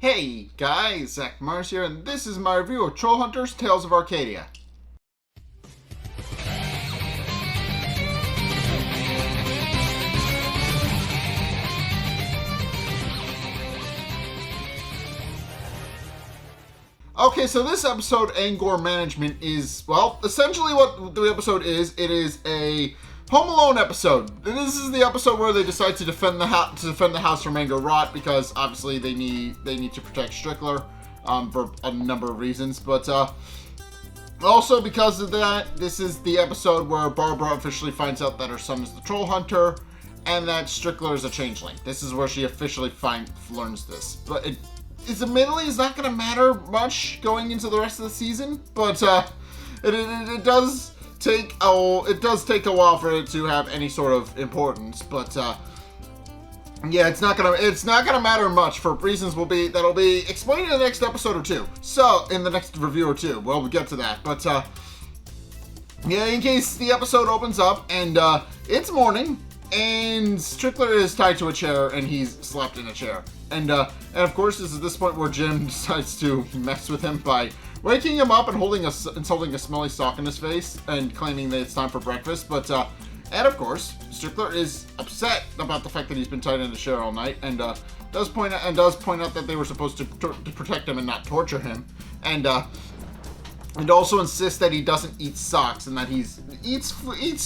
Hey guys, Zack here, and this is my review of Trollhunters Tales of Arcadia. Okay, so this episode, Angor Management, is, well, essentially what the episode is. It is a Home Alone episode. This is the episode where they decide to defend the house from Angor because obviously they need to protect Strickler for a number of reasons. But also because of that, this is the episode where Barbara officially finds out that her son is the Troll Hunter and that Strickler is a changeling. This is where she officially learns this. But it's admittedly is not going to matter much going into the rest of the season, but it does take a while for it to have any sort of importance. But yeah, it's not gonna matter much for reasons that'll be explained in the next episode or two. So in the next review or two, well, we'll get to that. But yeah, in case the episode opens up and it's morning and Strickler is tied to a chair and he's slept in a chair. And of course, this is this point where Jim decides to mess with him by waking him up and holding a smelly sock in his face and claiming that it's time for breakfast. But and of course, Strickler is upset about the fact that he's been tied in a chair all night, and does point out that they were supposed to protect him and not torture him, and also insists that he doesn't eat socks and that he eats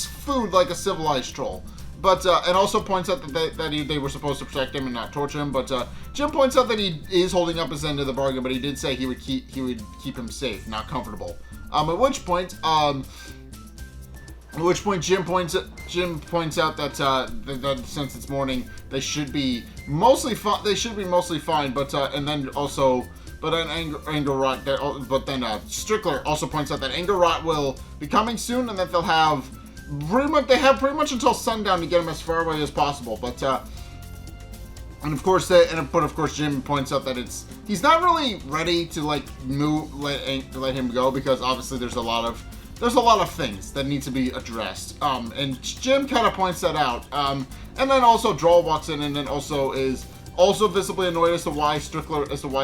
food like a civilized troll. But and also points out that they were supposed to protect him and not torture him. But Jim points out that he is holding up his end of the bargain, but he did say he would keep him safe, not comfortable. At which point Jim points out that since it's morning, they should be mostly fine. But then Strickler also points out that Angor will be coming soon and that they have pretty much until sundown to get him as far away as possible. But of course Jim points out that he's not really ready to let him go because obviously there's a lot of things that need to be addressed. And Jim kind of points that out. And then also Droll walks in and then is visibly annoyed as to why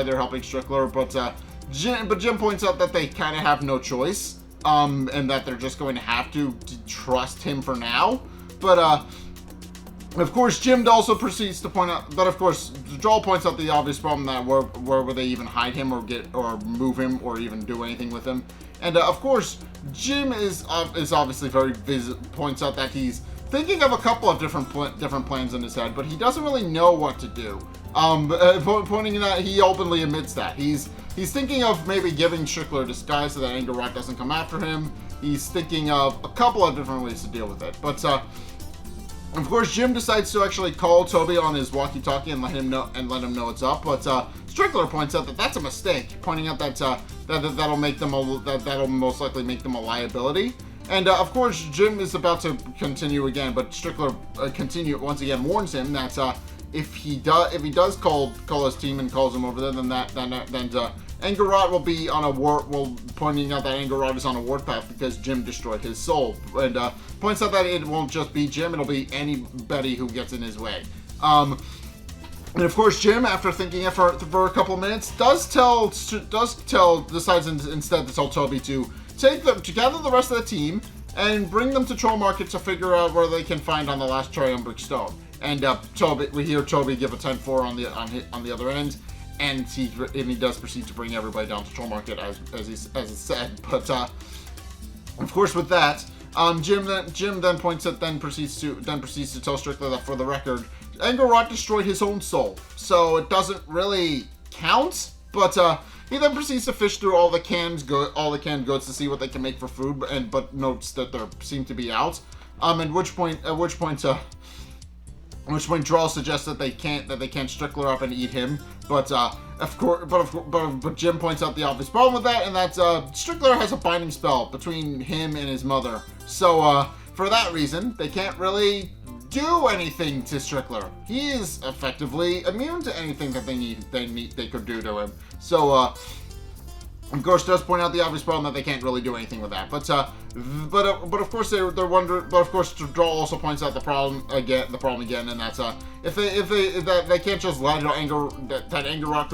they're helping Strickler. But Jim points out that they kind of have no choice. And that they're just going to have to trust him for now. But of course, Jim also proceeds to point out that, of course, Joel points out the obvious problem that where would they even hide him or move him or even do anything with him. And of course, Jim is obviously points out that he's thinking of a couple of different plans in his head, but he doesn't really know what to do. Pointing that he openly admits that he's thinking of maybe giving Strickler a disguise so that Angor doesn't come after him. He's thinking of a couple of different ways to deal with it. But of course, Jim decides to actually call Toby on his walkie-talkie and let him know it's up. But Strickler points out that that's a mistake, pointing out that that'll most likely make them a liability. And of course, Jim is about to continue again, but Strickler once again warns him that if he does call his team and calls him over there, then Angor will be on a pointing out that Angor is on a warpath because Jim destroyed his soul, and points out that it won't just be Jim, it'll be anybody who gets in his way. And of course, Jim, after thinking for a couple of minutes, decides instead to tell Toby to gather the rest of the team and bring them to Troll Market to figure out where they can find on the last triumvirate stone. And we hear Toby give a 10-4 on the other end, and he does proceed to bring everybody down to Troll Market as it said. But of course, with that, Jim then proceeds to tell Strickler that for the record, Angor destroyed his own soul, so it doesn't really count. But he then proceeds to fish through all the canned goods to see what they can make for food, but notes that there seem to be out. At which point Droll suggests that they can't Strickler up and eat him, but Jim points out the obvious problem with that, and that Strickler has a binding spell between him and his mother. So for that reason, they can't really do anything to Strickler. He is effectively immune to anything that they could do to him. So Of course, does point out the obvious problem that they can't really do anything with that. But of course they're wondering. But of course, Droll also points out the problem again, and that's if they can't just let Angor that Angor Rock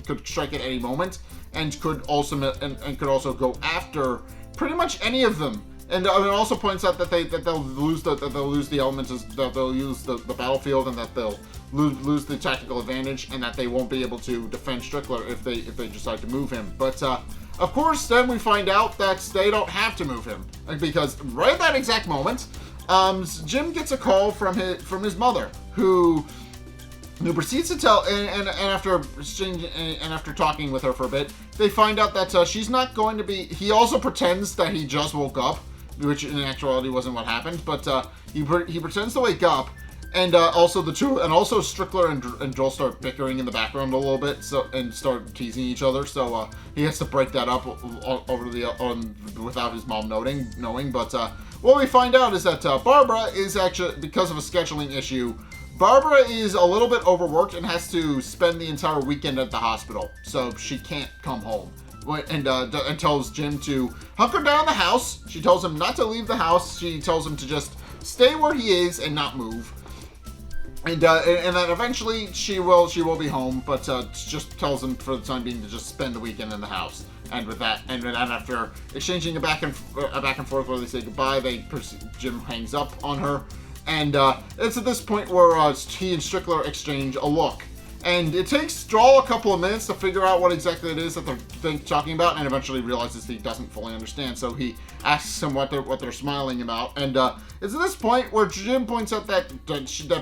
could strike at any moment, and could also go after pretty much any of them. And it also points out that they'll lose the elements, that they'll use the battlefield, and that they'll lose the tactical advantage, and that they won't be able to defend Strickler if they decide to move him. But of course, then we find out that they don't have to move him, because right at that exact moment, Jim gets a call from his mother, who proceeds to tell, and after talking with her for a bit, they find out that she's not going to be. He also pretends that he just woke up, which in actuality wasn't what happened, but he pretends to wake up, and also Strickler and Joel start bickering in the background a little bit, and start teasing each other. So he has to break that up without his mom knowing. But what we find out is that Barbara is actually, because of a scheduling issue, Barbara is a little bit overworked and has to spend the entire weekend at the hospital, so she can't come home. And tells Jim to hunker down the house. She tells him not to leave the house. She tells him to just stay where he is and not move. And then eventually she will be home, but just tells him for the time being to just spend the weekend in the house. And with that, after exchanging a back and forth where they say goodbye, Jim hangs up on her. And it's at this point where he and Strickler exchange a look. And it takes Droll a couple of minutes to figure out what exactly it is that they're talking about, and eventually realizes he doesn't fully understand. So he asks him what they're smiling about. And it's at this point where Jim points out that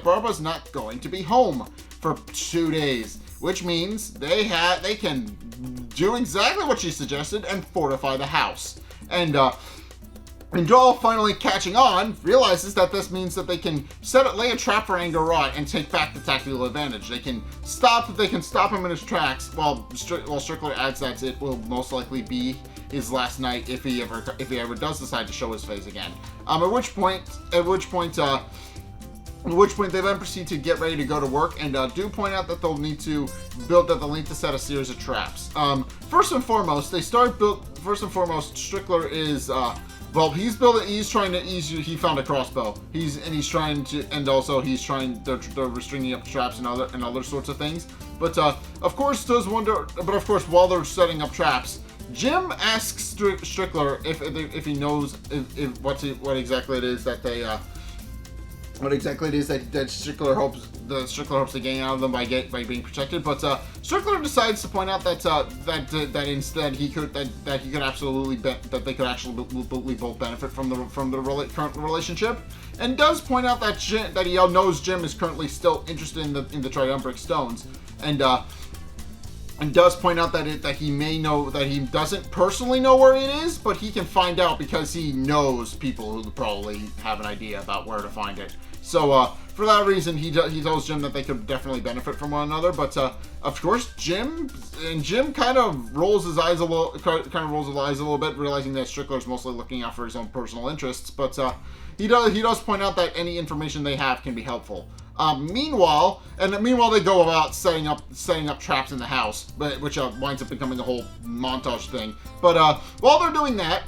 Barbara's not going to be home for 2 days, which means they can do exactly what she suggested and fortify the house. And Droll, finally catching on, realizes that this means that they can lay a trap for Angor Rot and take back the tactical advantage. They can stop him in his tracks. While Strickler adds that it will most likely be his last night if he ever does decide to show his face again. At which point they then proceed to get ready to go to work, and do point out that they'll need to set a series of traps. First and foremost, Strickler is. He found a crossbow. They're stringing up traps and other sorts of things. But of course, while they're setting up traps, Jim asks Strickler if he knows what exactly it is that Strickler hopes to gain out of them by being protected. But Strickler decides to point out that instead they could actually both benefit from the current relationship, and does point out that he knows Jim is currently still interested in the triumvirate stones, and does point out that he may know that he doesn't personally know where it is, but he can find out because he knows people who probably have an idea about where to find it. So for that reason, he tells Jim that they could definitely benefit from one another. But of course, Jim kind of rolls his eyes a little bit, realizing that Strickler is mostly looking out for his own personal interests. But he does point out that any information they have can be helpful. Meanwhile, they go about setting up traps in the house, which winds up becoming a whole montage thing. But while they're doing that,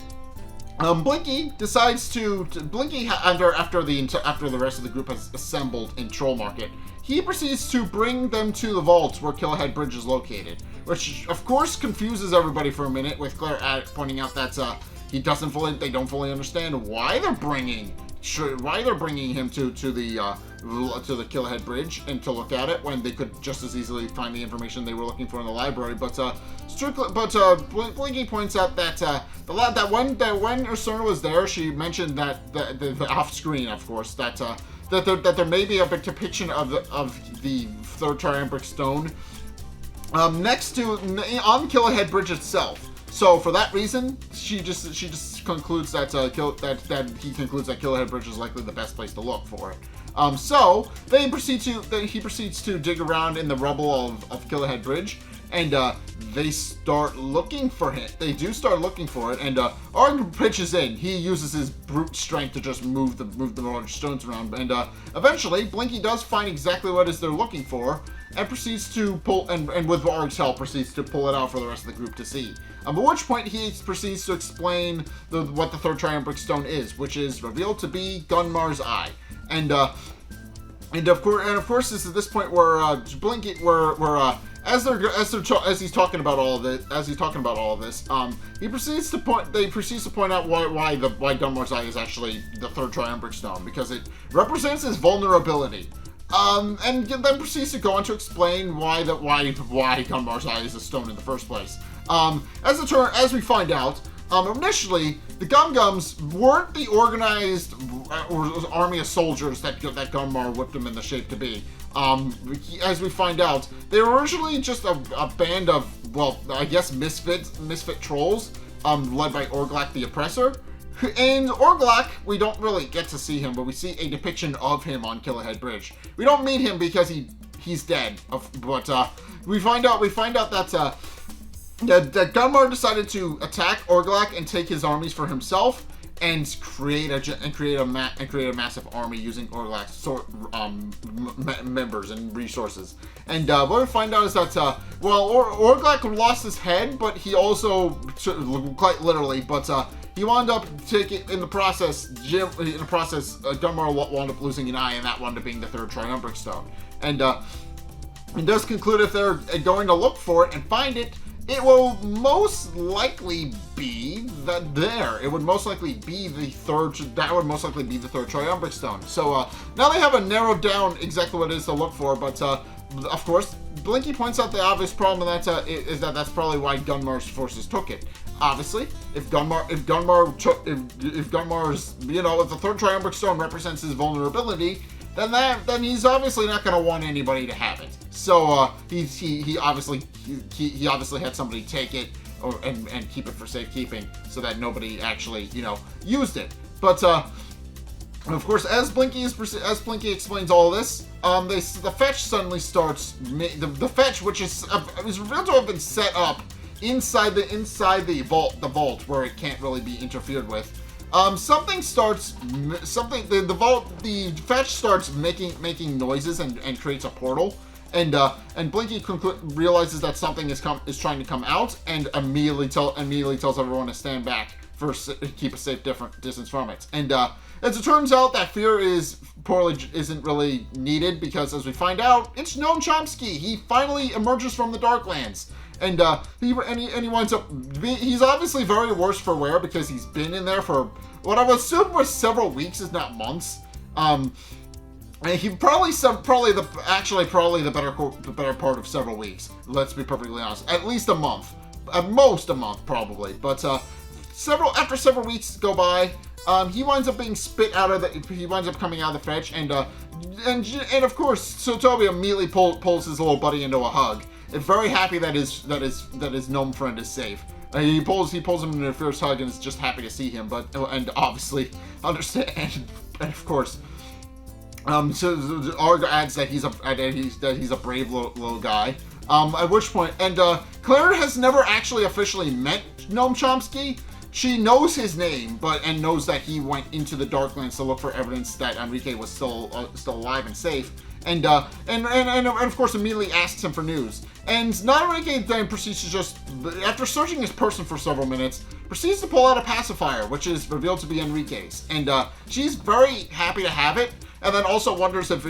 Blinky decides after the rest of the group has assembled in Troll Market, he proceeds to bring them to the vaults where Killhead Bridge is located, which of course confuses everybody for a minute, with Claire pointing out that they don't fully understand why they're bringing him to the Killhead Bridge and to look at it, when they could just as easily find the information they were looking for in the library. But Blinky points out that when Ursula was there, she mentioned that the off screen, of course, that there may be a depiction of the third triumvirate stone on Killhead Bridge itself. So for that reason, she just concludes that he concludes that Killhead Bridge is likely the best place to look for it. So he proceeds to dig around in the rubble of Killhead Bridge, and they start looking for him. They do start looking for it, and Arg pitches in. He uses his brute strength to just move the large stones around, and eventually Blinky does find exactly what it is they're looking for, and proceeds to pull, and with Arg's help, proceeds to pull it out for the rest of the group to see. At which point he proceeds to explain what the third triumvirate stone is, which is revealed to be Gunmar's eye, and of course, this is this point where Blinky, as he's talking about all of this, he proceeds to point out why Gunmar's eye is actually the third triumvirate stone, because it represents his vulnerability. And then proceeds to go on to explain why Gunmar's eye is a stone in the first place. As we find out, initially the Gum-Gums weren't the organized army of soldiers that Gunmar whipped them in the shape to be. As we find out, they were originally just a band of, well, I guess misfit trolls, led by Orglak the Oppressor. And Orglak, we don't really get to see him, but we see a depiction of him on Killahead Bridge. We don't meet him because he's dead, but we find out that Gunmar decided to attack Orglak and take his armies for himself, and create a massive army using Orglak's members and resources. And what we find out is that Orglak lost his head, but he also, quite literally, he wound up taking, in the process, Gunmar wound up losing an eye, and that wound up being the third triumvirate stone. And it does conclude if they're going to look for it and find it, it will most likely be It would most likely be the third. That would most likely be the third triumvirate stone. So now they have narrowed down exactly what it is to look for. But of course, Blinky points out the obvious problem, and that's probably why Gunmar's forces took it. Obviously, if the third triumvirate stone represents his vulnerability, then he's obviously not going to want anybody to have it. So he obviously had somebody take it and keep it for safekeeping, so that nobody actually used it. But of course, as Blinky explains all this, the fetch suddenly starts. The fetch, which is revealed to have been set up inside the vault where it can't really be interfered with. The fetch starts making noises and creates a portal, and Blinky realizes that something is trying to come out, and immediately tells everyone to stand back keep a safe distance from it. And as it turns out, that fear isn't really needed, because as we find out, it's Gnome Chompsky. He finally emerges from the Darklands. And he winds up he's obviously very worse for wear, because he's been in there for what I would assume was several weeks, if not months. And he probably the better part of several weeks. Let's be perfectly honest. At least a month, at most a month probably. But after several weeks go by, he winds up being he winds up coming out of the fetch, and of course, Sotobi immediately pulls his little buddy into a hug. And very happy that his gnome friend is safe. He pulls him into a fierce hug and is just happy to see him, and obviously understand, and of course, so Arg adds that he's a brave little guy. At which point, Claire has never actually officially met Gnome Chompsky. She knows his name, and knows that he went into the Darklands to look for evidence that Enrique was still alive and safe. And of course immediately asks him for news. And Enrique then proceeds to just, after searching his person for several minutes, proceeds to pull out a pacifier, which is revealed to be Enrique's. And she's very happy to have it, and then also wonders if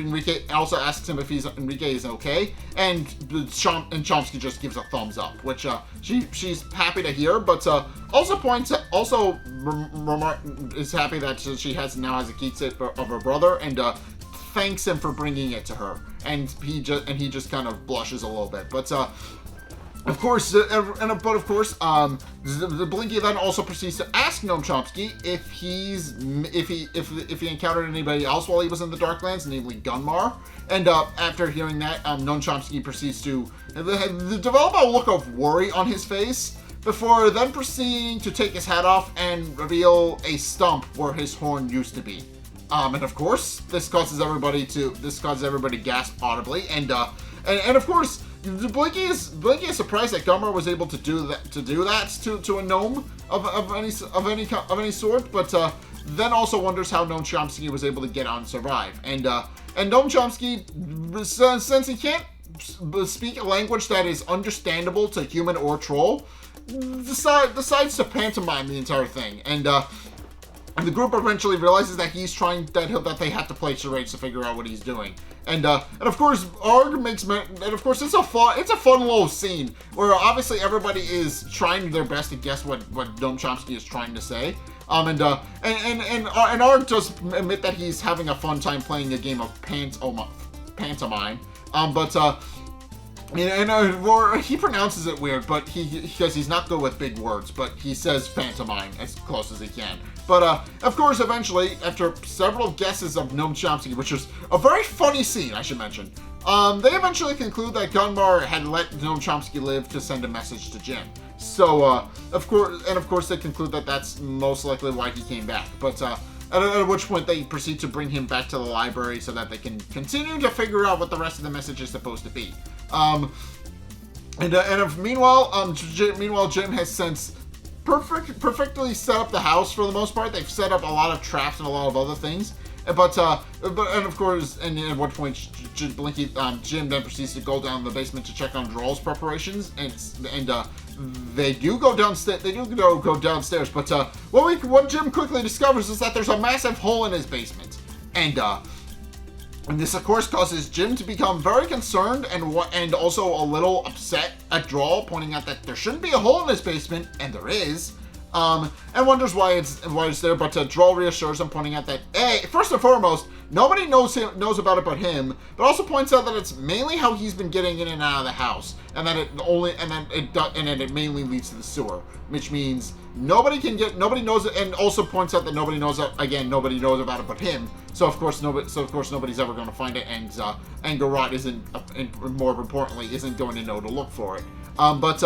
also asks him if Enrique is okay, and Chompsky just gives a thumbs up, which she's happy to hear, but is happy that she now has a keepsake of her brother, and thanks him for bringing it to her, and he just kind of blushes a little bit. But of course, the Blinky then also proceeds to ask Gnome Chompsky if he encountered anybody else while he was in the Darklands, namely Gunmar. And after hearing that, Gnome Chompsky proceeds to develop a look of worry on his face, before then proceeding to take his hat off and reveal a stump where his horn used to be. And of course, this causes everybody to gasp audibly, and of course, Blinky is surprised that Gunmar was able to do that to a gnome of any sort, but then also wonders how Gnome Chompsky was able to get on and survive. And Gnome Chompsky, since he can't speak a language that is understandable to human or troll, decides to pantomime the entire thing. And the group eventually realizes that that they have to play charades to figure out what he's doing. And of course, Arg makes, and of course, it's a fun little scene where obviously everybody is trying their best to guess what Gnome Chompsky is trying to say. And Arg does admit that he's having a fun time playing a game of pantomime. He pronounces it weird, but because he's not good with big words, but he says pantomime as close as he can. But of course, eventually, after several guesses of Gnome Chompsky, which is a very funny scene, I should mention, they eventually conclude that Gunmar had let Gnome Chompsky live to send a message to Jim. So of course, they conclude that that's most likely why he came back. But at which point they proceed to bring him back to the library so that they can continue to figure out what the rest of the message is supposed to be. Meanwhile, Jim has since perfectly set up the house for the most part. They've set up a lot of traps and a lot of other things. But of course, at one point, Jim then proceeds to go down the basement to check on Droll's preparations, and they do go downstairs. They do go downstairs, but what Jim quickly discovers is that there's a massive hole in his basement, and this of course causes Jim to become very concerned and also a little upset at Droll, pointing out that there shouldn't be a hole in his basement, and there is. And wonders why it's there, but Droll reassures him, pointing out that first and foremost, nobody knows about it but him, but also points out that it's mainly how he's been getting in and out of the house, and that it mainly leads to the sewer, which means nobody knows it, and also points out that nobody knows about it but him. So of course nobody's ever going to find it, and Angor isn't, more importantly, isn't going to know to look for it. But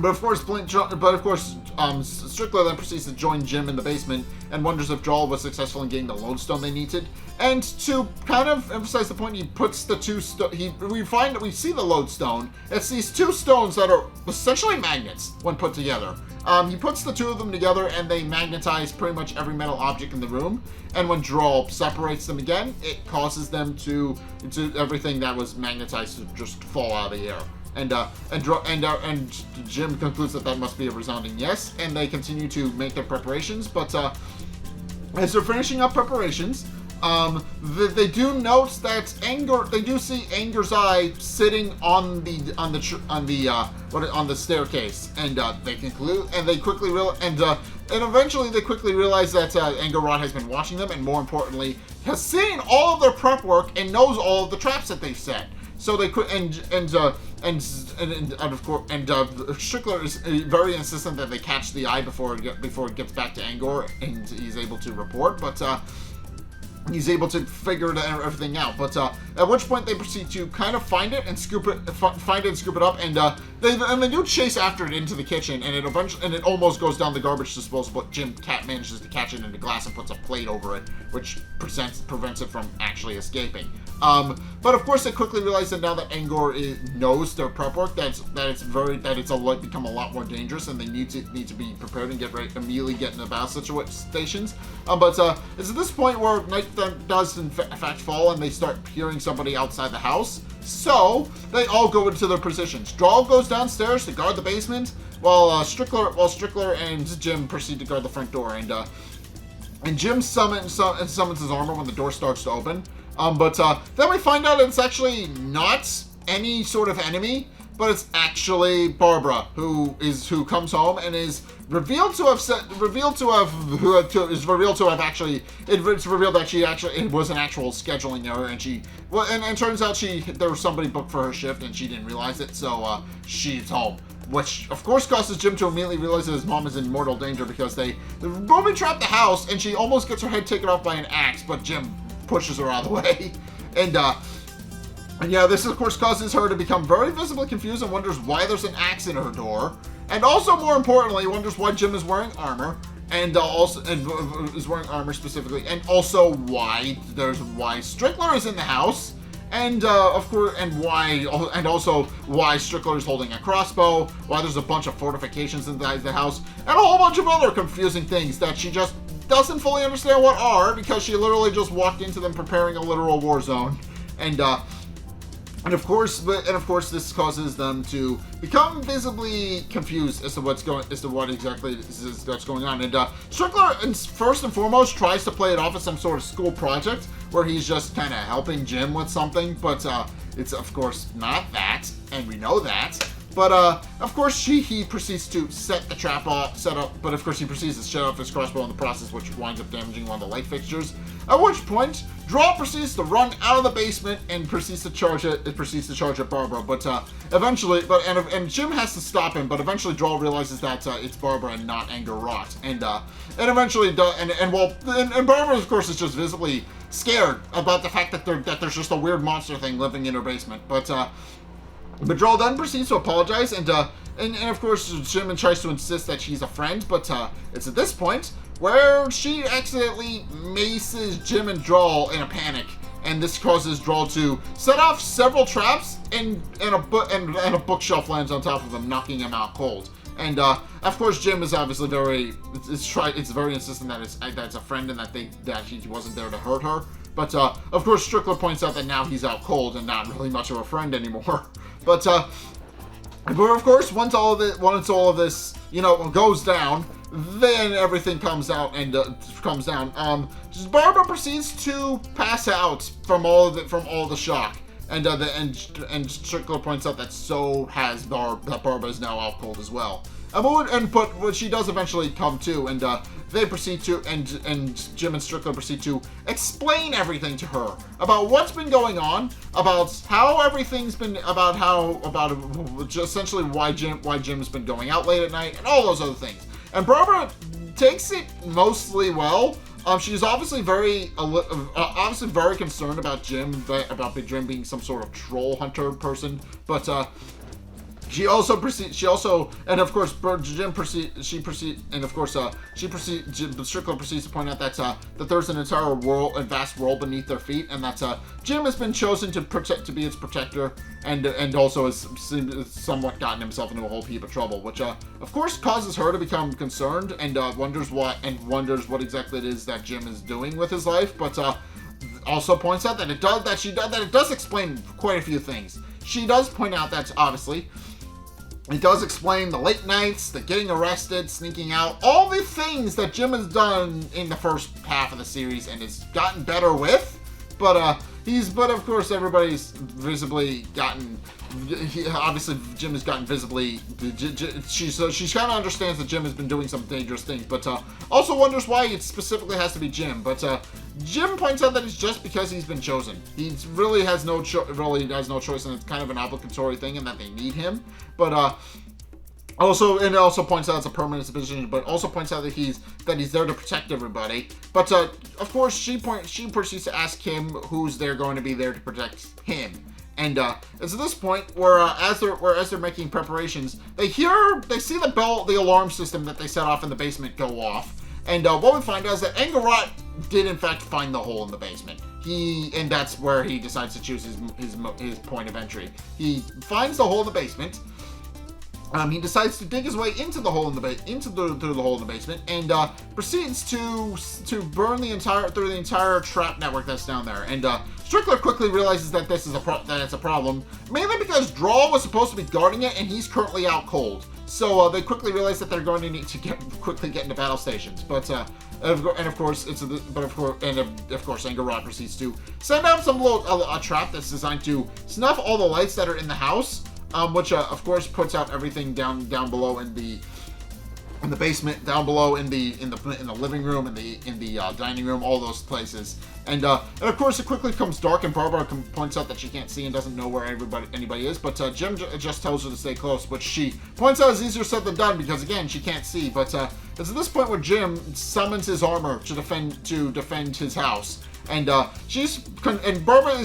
of course, Strickler then proceeds to join Jim in the basement and wonders if Droll was successful in getting the lodestone they needed. And to kind of emphasize the point, he puts the two we see the lodestone. It's these two stones that are essentially magnets when put together. He puts the two of them together and they magnetize pretty much every metal object in the room. And when Droll separates them again, it causes them to everything that was magnetized to just fall out of the air. And Jim concludes that must be a resounding yes, and they continue to make their preparations. But as they're finishing up preparations, they do note that they do see Angor's eye sitting on the staircase, and they conclude, and they quickly eventually they quickly realize that Angor has been watching them, and more importantly, has seen all of their prep work and knows all of the traps that they've set. So they could, and of course, Strickler is very insistent that they catch the eye before it gets back to Angor, and he's able to report. But he's able to figure everything out. But at which point they proceed to kind of find it and scoop it up, and they do chase after it into the kitchen, and it almost goes down the garbage disposal. But Jim manages to catch it in the glass and puts a plate over it, which prevents it from actually escaping. But of course, they quickly realize that now that Angor knows their prep work, that it's become a lot more dangerous, and they need to be prepared and immediately get into battle situations. But it's at this point where night does in fact fall, and they start hearing somebody outside the house. So they all go into their positions. Droll goes downstairs to guard the basement, while Strickler and Jim proceed to guard the front door. And Jim summons his armor when the door starts to open. But then we find out it's actually not any sort of enemy, but it's actually Barbara, who comes home and is revealed to have it was an actual scheduling error, and it turns out there was somebody booked for her shift and she didn't realize it, so she's home. Which, of course, causes Jim to immediately realize that his mom is in mortal danger because they booby-trap the house, and she almost gets her head taken off by an axe, but Jim pushes her out of the way. And yeah, this of course causes her to become very visibly confused and wonders why there's an axe in her door. And also, more importantly, wonders why Jim is wearing armor, and is wearing armor specifically, and also why Strickler is in the house. and of course, and also why Strickler is holding a crossbow, why there's a bunch of fortifications inside the house, and a whole bunch of other confusing things that she just doesn't fully understand what are, because she literally just walked into them preparing a literal war zone, and of course, this causes them to become visibly confused as to what exactly is what's going on. And Strickler, first and foremost, tries to play it off as some sort of school project where he's just kind of helping Jim with something, but it's of course not that, and we know that. But of course, he proceeds to set up. But of course, he proceeds to shut off his crossbow in the process, which winds up damaging one of the light fixtures. At which point, Draw proceeds to run out of the basement and proceeds to charge it. It proceeds to charge at Barbara, but eventually, and Jim has to stop him. But eventually, Draw realizes that it's Barbara and not Angor Rot, and eventually, and Barbara, of course, is just visibly scared about the fact that there's just a weird monster thing living in her basement, but Draw then proceeds to apologize, and of course Jim tries to insist that she's a friend, but it's at this point where she accidentally maces Jim and Draw in a panic, and this causes Draw to set off several traps, and a bookshelf lands on top of him, knocking him out cold. And of course Jim is obviously very insistent that it's a friend and that he wasn't there to hurt her. But of course Strickler points out that now he's out cold and not really much of a friend anymore. But of course once all of this goes down, then everything comes out and comes down. Barbara proceeds to pass out from all the shock, and Strickler points out that Barbara is now out cold as well. But she does eventually come to, and they proceed to, and Jim and Strickler proceed to explain everything to her about what's been going on, about how everything's been, about essentially why Jim's been going out late at night, and all those other things. And Barbara takes it mostly well. She's obviously very concerned about Jim being some sort of troll hunter person, but Strickler proceeds to point out that there's an entire vast world beneath their feet, and that Jim has been chosen to be its protector, and also has somewhat gotten himself into a whole heap of trouble, which of course causes her to become concerned and wonders what exactly it is that Jim is doing with his life, but also points out that it does explain quite a few things. She does point out that obviously it does explain the late nights, the getting arrested, sneaking out, all the things that Jim has done in the first half of the series and has gotten better with. But of course everybody's visibly gotten. Obviously, Jim has gotten visibly. She kind of understands that Jim has been doing some dangerous things, but also wonders why it specifically has to be Jim. But Jim points out that it's just because he's been chosen. He really has no choice, and it's kind of an obligatory thing, and that they need him. But it also points out it's a permanent position, but also points out that he's there to protect everybody. But of course, she proceeds to ask him who's going to be there to protect him. And it's at this point where as they're making preparations, they see the alarm system that they set off in the basement go off. And what we find out is that Angor Rot did in fact find the hole in the basement. And that's where he decides to choose his point of entry. He finds the hole in the basement. He decides to dig his way into the hole in the hole in the basement, and proceeds to burn through the entire trap network that's down there. And Strickler quickly realizes that it's a problem, mainly because Draw was supposed to be guarding it, and he's currently out cold. So they quickly realize that they're going to need to quickly get into battle stations. But of course, Angor Rot proceeds to send out a trap that's designed to snuff all the lights that are in the house. Which of course puts out everything down below in the basement, down below in the living room, in the dining room, all those places. And of course it quickly becomes dark, and Barbara points out that she can't see and doesn't know where anybody is. But Jim just tells her to stay close, which she points out is easier said than done because again she can't see. But it's at this point where Jim summons his armor to defend his house. And Barbara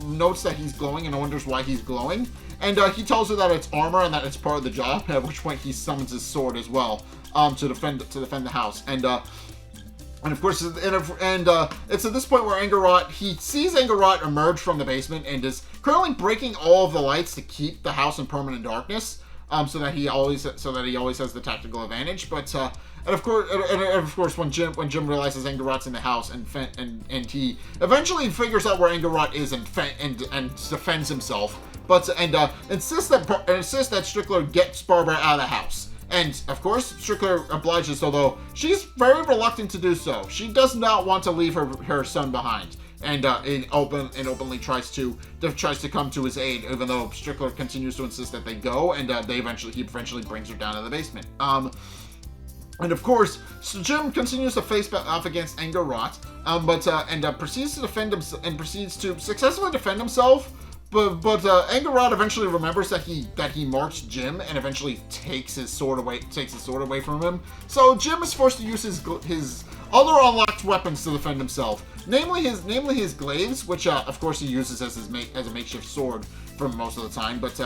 notes that he's glowing and wonders why he's glowing. And he tells her that it's armor and that it's part of the job. At which point he summons his sword as well to defend the house. And And of course, it's at this point where he sees Angor emerge from the basement and is currently breaking all of the lights to keep the house in permanent darkness, so that he always has the tactical advantage. But and of course, when Jim realizes Angor's in the house and he eventually figures out where Angor is and defends himself, but insists that Strickler gets Barbara out of the house. And, of course, Strickler obliges, although she's very reluctant to do so. She does not want to leave her son behind, and openly tries to come to his aid, even though Strickler continues to insist that they go, and he eventually brings her down to the basement. And of course, Jim continues to face off against Angor, but proceeds to defend himself and proceeds to successfully defend himself. But Angor eventually remembers that he marked Jim and eventually takes his sword away from him. So Jim is forced to use his other unlocked weapons to defend himself, namely his glaives, which of course he uses as a makeshift sword for most of the time. But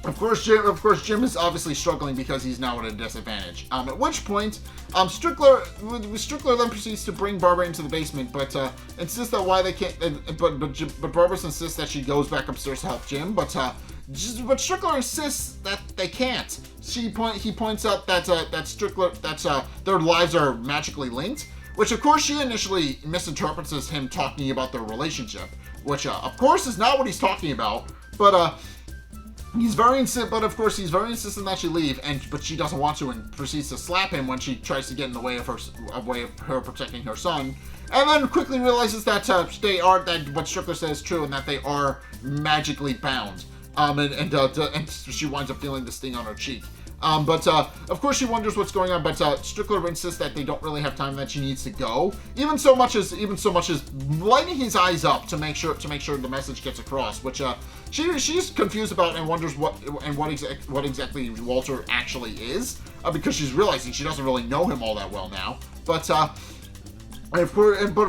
of course Jim is obviously struggling because he's now at a disadvantage. At which point, Strickler then proceeds to bring Barbara into the basement, but insists that why they can't. But Barbara insists that she goes back upstairs to help Jim, but Strickler insists that they can't. He points out that their lives are magically linked, which of course she initially misinterprets as him talking about their relationship, which of course is not what he's talking about, but. He's very insistent that she leave, but she doesn't want to, and proceeds to slap him when she tries to get in the way of her protecting her son, and then quickly realizes that that what Strickler says is true, and that they are magically bound. And she winds up feeling the sting on her cheek. But of course she wonders what's going on, but Strickler insists that they don't really have time, that she needs to go. Even so much as lighting his eyes up to make sure the message gets across, which she's confused about and wonders what exactly Walter actually is, because she's realizing she doesn't really know him all that well now. But of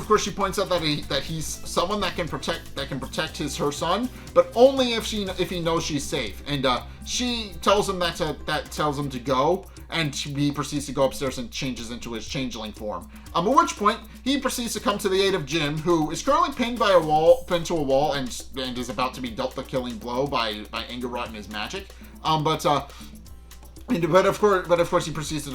course, she points out that he's someone that can protect her son, but only if he knows she's safe. And she tells him tells him to go, and he proceeds to go upstairs and changes into his changeling form. At which point he proceeds to come to the aid of Jim, who is currently pinned to a wall, and is about to be dealt the killing blow by Angor and his magic. But of course, he proceeds to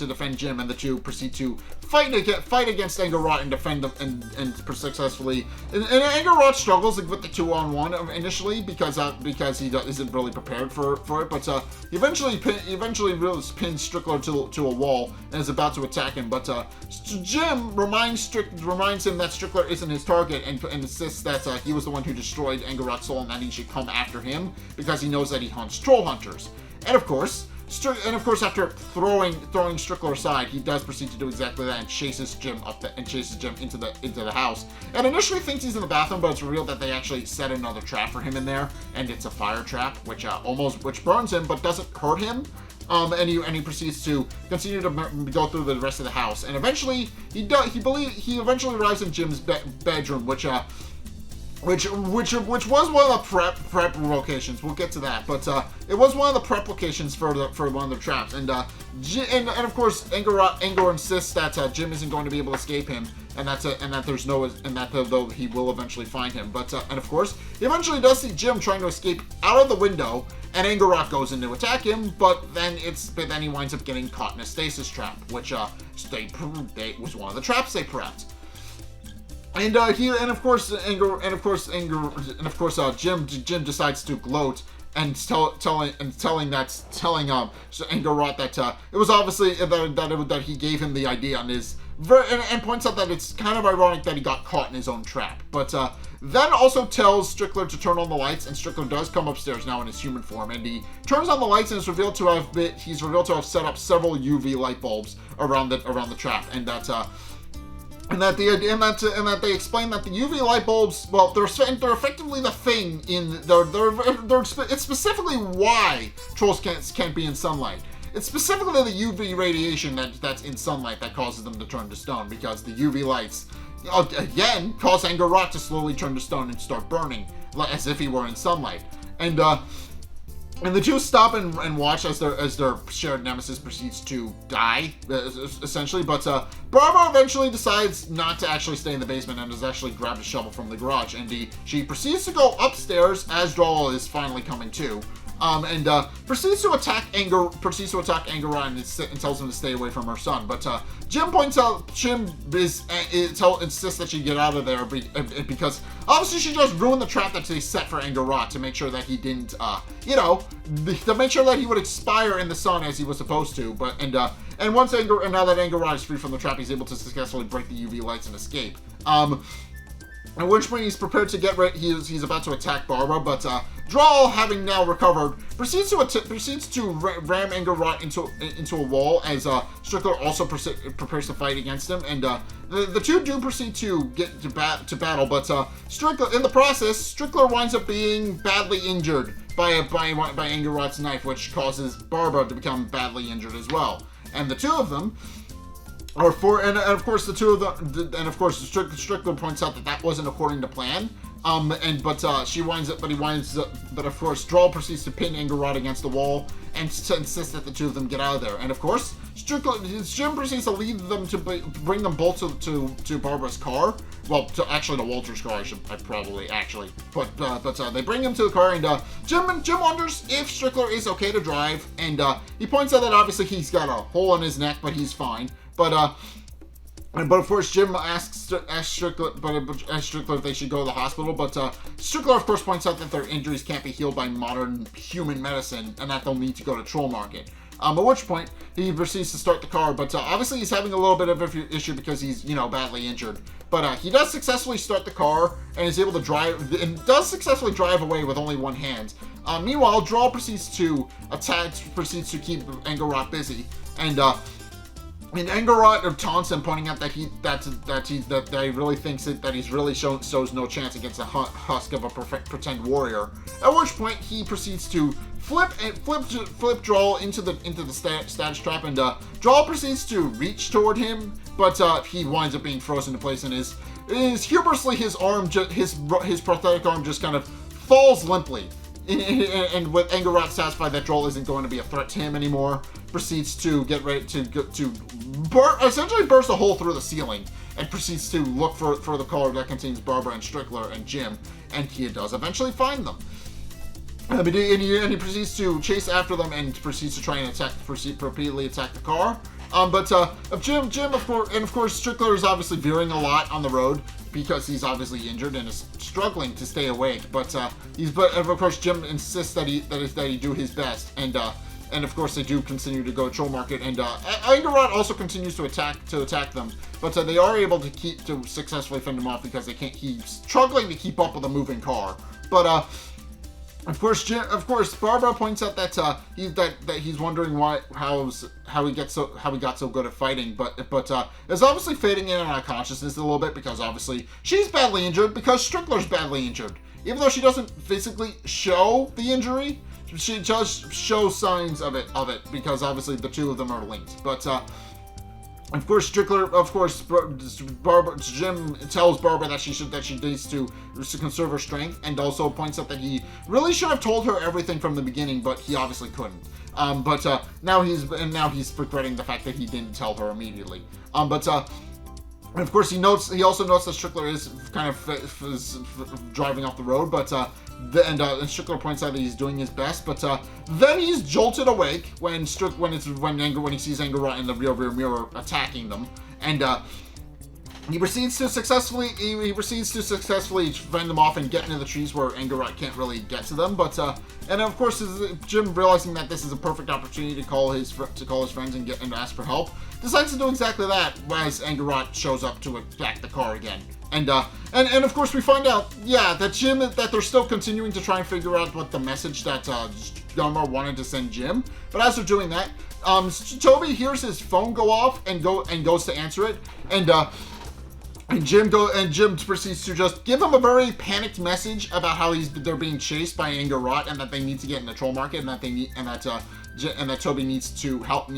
defend Jim, and the two proceed to fight against Angor and defend them and successfully. And Angor struggles with the 2-on-1 initially because he isn't really prepared for it. But he eventually pins Strickler to a wall and is about to attack him. But Jim reminds him that Strickler isn't his target and insists that he was the one who destroyed Angor's soul and that he should come after him because he knows that he hunts Trollhunters. And of course, after throwing Strickler aside, he does proceed to do exactly that and chases Jim into the house. And initially thinks he's in the bathroom, but it's revealed that they actually set another trap for him in there, and it's a fire trap, which burns him but doesn't hurt him. And he proceeds to continue to go through the rest of the house, and eventually he eventually arrives in Jim's bedroom, which was one of the prep locations. We'll get to that, but it was one of the prep locations for one of the traps. And of course, Angor insists that Jim isn't going to be able to escape him, and though he will eventually find him. But and of course, he eventually does see Jim trying to escape out of the window, and Angor goes in to attack him. But then he winds up getting caught in a stasis trap, which was one of the traps they prepped. And Jim decides to gloat and telling Angor that it was obviously that he gave him the idea and points out that it's kind of ironic that he got caught in his own trap. But then also tells Strickler to turn on the lights, and Strickler does come upstairs now in his human form, and he turns on the lights and is revealed to have set up several UV light bulbs around the trap, and that they explain that the UV light bulbs, well, they're effectively the thing it's specifically why trolls can't be in sunlight. It's specifically the UV radiation that's in sunlight that causes them to turn to stone, because the UV lights, again, cause Angor to slowly turn to stone and start burning, as if he were in sunlight. And And the two stop and watch as their shared nemesis proceeds to die, essentially. But Barbara eventually decides not to actually stay in the basement and has actually grabbed a shovel from the garage. And she proceeds to go upstairs as Droll is finally coming to. And proceeds to attack Angor and tells him to stay away from her son. But Jim insists that she get out of there because obviously she just ruined the trap that they set for Angor to make sure that he didn't, to make sure that he would expire in the sun as he was supposed to. And now that Angor is free from the trap, he's able to successfully break the UV lights and escape. At which point he's prepared to get ready. He's about to attack Barbara, but Droll, having now recovered, proceeds to ram Angor into a wall as Strickler also prepares to fight against him, and the two do proceed to get to battle. But Strickler, in the process, Strickler winds up being badly injured by Angor's knife, which causes Barbara to become badly injured as well. And the two of them. And of course Strickler points out that wasn't according to plan. But of course Droll proceeds to pin Angor actuinst the wall and to insist that the two of them get out of there. And of course Jim proceeds to lead them to bring them both to Barbara's car. Well, to Walter's car, but they bring him to the car, and Jim wonders if Strickler is okay to drive, and he points out that obviously he's got a hole in his neck, but he's fine. But of course, Jim asks Strickler if they should go to the hospital. But Strickler, of course, points out that their injuries can't be healed by modern human medicine, and that they'll need to go to Troll Market. At which point he proceeds to start the car, but obviously he's having a little bit of an issue because he's badly injured. But he does successfully start the car and is able to drive away with only one hand. Meanwhile, Droll proceeds to keep Angor busy, and Angor taunts him, pointing out that he really thinks that he's really shows no chance against a husk of a pretend warrior. At which point he proceeds to flip Droll into the status trap, and Droll proceeds to reach toward him, but he winds up being frozen in place, and is humorously his prosthetic arm just kind of falls limply. And with Angor satisfied that Droll isn't going to be a threat to him anymore, proceeds to get ready to essentially burst a hole through the ceiling and proceeds to look for the car that contains Barbara and Strickler and Jim, and he does eventually find them. And he proceeds to chase after them and proceeds to try and repeatedly attack the car. But Jim, of course, Strickler is obviously veering a lot on the road because he's obviously injured and is struggling to stay awake. But of course, Jim insists that he do his best, and of course they do continue to go to Troll Market, and Angor also continues to attack them. But they are able to successfully fend him off because he's struggling to keep up with a moving car. But of course, Barbara points out that he's wondering how he got so good at fighting, but is obviously fading in on consciousness a little bit because obviously she's badly injured because Strickler's badly injured. Even though she doesn't physically show the injury, she does show signs of it because obviously the two of them are linked. But of course, Jim tells Barbara that she needs to conserve her strength, and also points out that he really should have told her everything from the beginning, but he obviously couldn't. But now he's regretting the fact that he didn't tell her immediately. And of course, he also notes that Strickler is kind of driving off the road, but and Strickler points out that he's doing his best, but then he's jolted awake when he sees Angor in the rear mirror attacking them, and he proceeds to successfully fend them off and get into the trees where Angor can't really get to them. But and of course, Jim, realizing that this is a perfect opportunity to call his friends and ask for help, decides to do exactly that as Angor shows up to attack the car again. And of course we find out, that they're still continuing to try and figure out what the message that Gunmar wanted to send Jim. But as they're doing that, Toby hears his phone go off and goes to answer it, and Jim proceeds to just give him a very panicked message about how they're being chased by Angor and that they need to get in the Troll Market, and that Toby needs to help.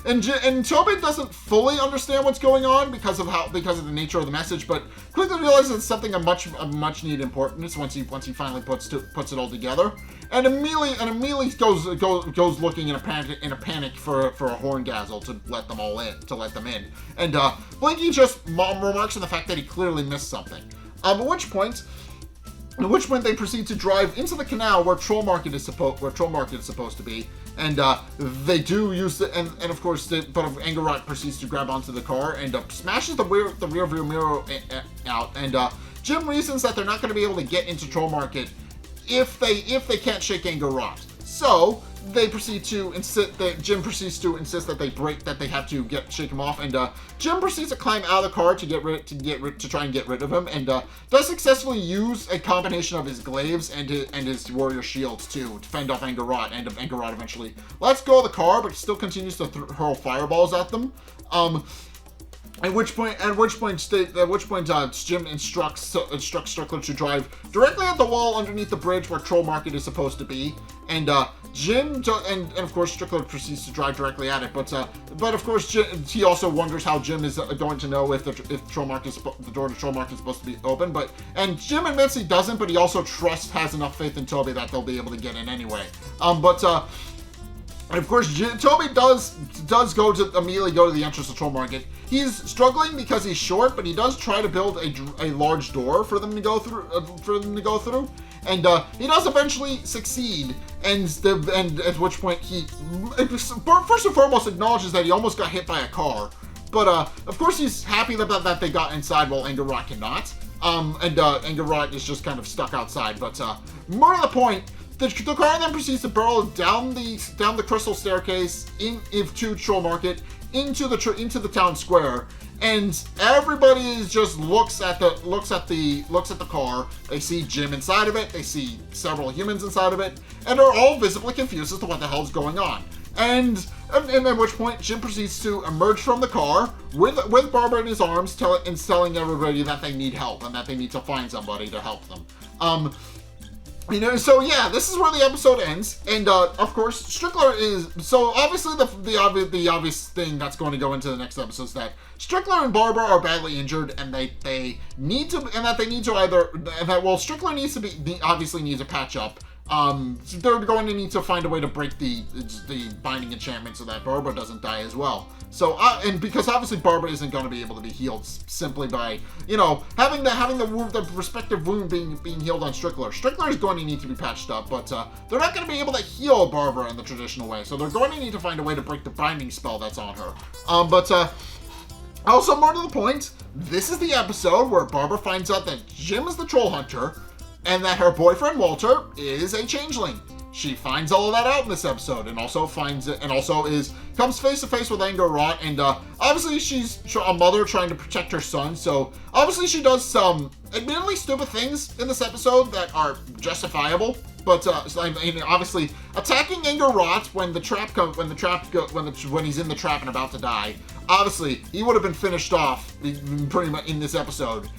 And Toby doesn't fully understand what's going on because of the nature of the message, but quickly realizes it's something of much needed importance once he finally puts it all together, and immediately goes looking in a panic for a Horngazzle to let them in, and Blinky just remarks on the fact that he clearly missed something. At which point they proceed to drive into the canal where Troll Market is supposed to be, and they do use it, and of course, but Angor proceeds to grab onto the car and smashes the rear view mirror out, and Jim reasons that they're not going to be able to get into Troll Market if they can't shake Angor. So Jim proceeds to insist that they have to shake him off, and Jim proceeds to climb out of the car to try and get rid of him, and does successfully use a combination of his glaives and his warrior shields to fend off Angor, and Angor eventually lets go of the car, but still continues to hurl fireballs at them. At which point, Jim instructs Strickler to drive directly at the wall underneath the bridge where Troll Market is supposed to be, and of course Strickler proceeds to drive directly at it. But of course he also wonders how Jim is going to know if the door to Troll Market is supposed to be open. And Jim admits he doesn't, but he also has enough faith in Toby that they'll be able to get in anyway. And of course, Toby does immediately go to the entrance of Troll Market. He's struggling because he's short, but he does try to build a large door for them to go through. And he does eventually succeed. And at which point he first and foremost acknowledges that he almost got hit by a car. But of course he's happy that they got inside while Angor cannot. And Angor is just kind of stuck outside. But more to the point, the car then proceeds to barrel down the crystal staircase into Troll Market, into the town square, and everybody just looks at the car. They see Jim inside of it. They see several humans inside of it, and are all visibly confused as to what the hell's going on. And at which point Jim proceeds to emerge from the car with Barbara in his arms, telling everybody that they need help and that they need to find somebody to help them. So yeah, this is where the episode ends, and of course, Strickler is so obviously the obvious thing that's going to go into the next episode is that Strickler and Barbara are badly injured, and Strickler obviously needs to patch up. They're going to need to find a way to break the binding enchantment so that Barbara doesn't die as well. So, and because obviously Barbara isn't going to be able to be healed simply by, having the respective wound being healed on Strickler. Strickler is going to need to be patched up, but they're not going to be able to heal Barbara in the traditional way. So they're going to need to find a way to break the binding spell that's on her. Also more to the point, this is the episode where Barbara finds out that Jim is the Troll Hunter, and that her boyfriend Walter is a changeling. She finds all of that out in this episode, and also comes face to face with Angor, and obviously she's a mother trying to protect her son. So obviously she does some admittedly stupid things in this episode that are justifiable. But obviously attacking Angor when he's in the trap and about to die. Obviously he would have been finished off pretty much in this episode.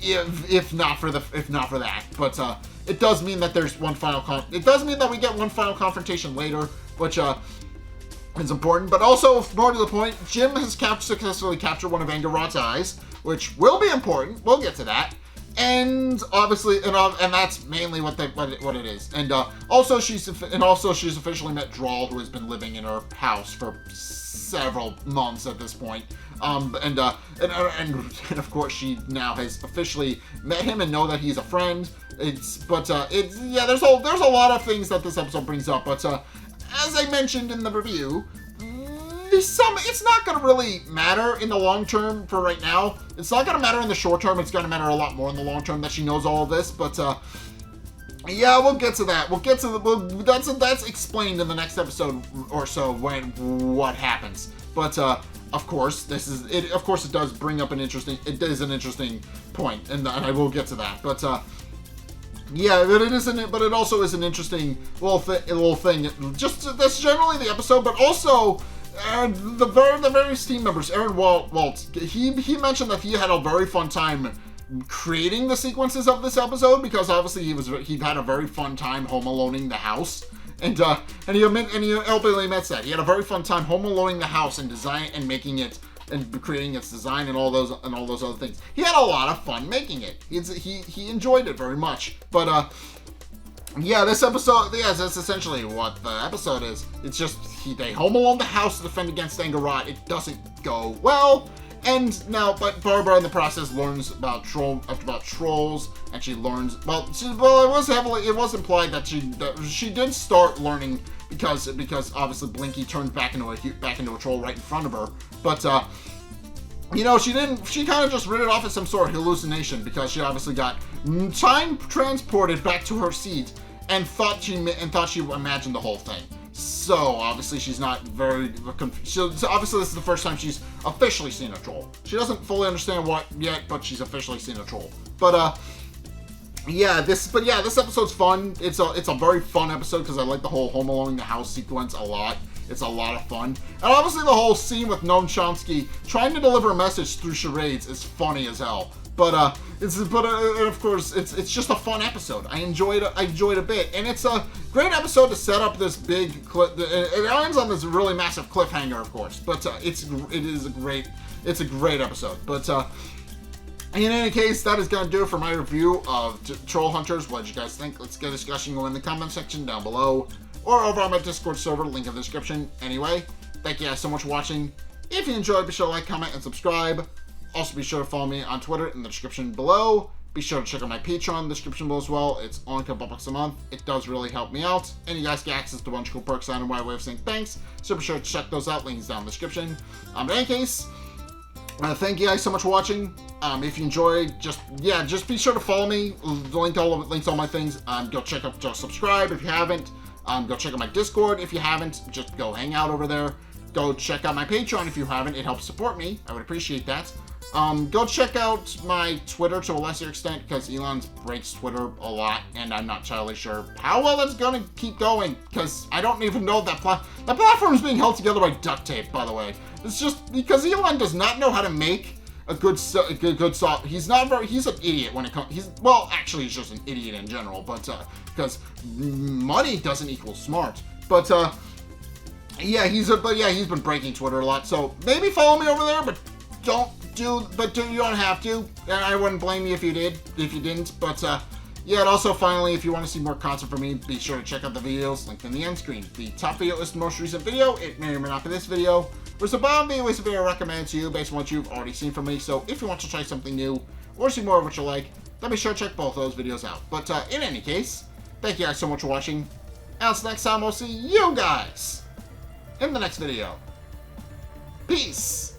If not for that, but it does mean that there's one final it does mean that we get one final confrontation later, which is important. But also, more to the point, Jim has successfully captured one of Angor's eyes, which will be important. We'll get to that, and obviously, and that's mainly what it is. And also she's officially met Droll, who has been living in her house for several months at this point. And of course she now has officially met him and know that he's a friend. There's a lot of things that this episode brings up, but as I mentioned in the review, it's not going to really matter in the long term for right now. It's not going to matter in the short term. It's going to matter a lot more in the long term that she knows all of this, but yeah, we'll get to that. That's explained in the next episode or so what happens. But of course, it does bring up an interesting point, and I will get to that. But yeah, but it also is an interesting little thing. Just that's generally the episode, but also the various team members. Aaron Walt, he mentioned that he had a very fun time creating the sequences of this episode because obviously he had a very fun time home aloneing the house. And he openly admits that he had a very fun time home aloneing the house and design and making it and creating its design and all those other things. He had a lot of fun making it. He enjoyed it very much. But yeah, this episode, yeah, that's essentially what the episode is. It's just they home alone the house to defend against Angor. It doesn't go well. And now, but Barbara in the process learns about trolls, and she learns. It was implied that she did start learning because obviously Blinky turned back into a troll right in front of her. But you know, she didn't. She kind of just wrote it off as some sort of hallucination because she obviously got time transported back to her seat and thought she imagined the whole thing. So obviously she's not very confused. So obviously this is the first time she's officially seen a troll. She doesn't fully understand what yet, but she's officially seen a troll. But yeah, this episode's fun. It's a very fun episode because I like the whole home alone in the house sequence a lot. It's a lot of fun. And obviously the whole scene with Gnome Chompsky trying to deliver a message through charades is funny as hell. But of course it's just a fun episode. I enjoyed it a bit, and it's a great episode to set up this big clip. It ends on this really massive cliffhanger, of course. But it's a great episode. But in any case, that is going to do it for my review of Trollhunters. What did you guys think? Let's get a discussion going in the comment section down below, or over on my Discord server, link in the description. Anyway, thank you guys so much for watching. If you enjoyed, be sure to like, comment, and subscribe. Also, be sure to follow me on Twitter in the description below. Be sure to check out my Patreon in the description below as well. It's only $2 a month. It does really help me out. And you guys get access to a bunch of cool perks and my way of saying thanks. So be sure to check those out. Links down in the description. In any case, thank you guys so much for watching. If you enjoyed, just be sure to follow me. Links to all my things. Go subscribe if you haven't. Go check out my Discord if you haven't. Just go hang out over there. Go check out my Patreon if you haven't. It helps support me. I would appreciate that. Go check out my Twitter to a lesser extent because Elon breaks Twitter a lot, and I'm not entirely sure how well that's going to keep going because I don't even know that platform is being held together by duct tape, by the way. It's just because Elon does not know how to make a good soft. He's an idiot when it comes. Actually, he's just an idiot in general, but because money doesn't equal smart. But yeah, he's been breaking Twitter a lot. So maybe follow me over there, but you don't have to. I wouldn't blame you if you didn't. But yeah, and also finally, if you want to see more content from me, be sure to check out the videos linked in the end screen. The top video is the most recent video. It may or may not be this video. Whereas the bottom video is a video I recommend to you based on what you've already seen from me. So if you want to try something new or see more of what you like, then be sure to check both those videos out. But in any case, thank you guys so much for watching. And until next time, we'll see you guys in the next video. Peace!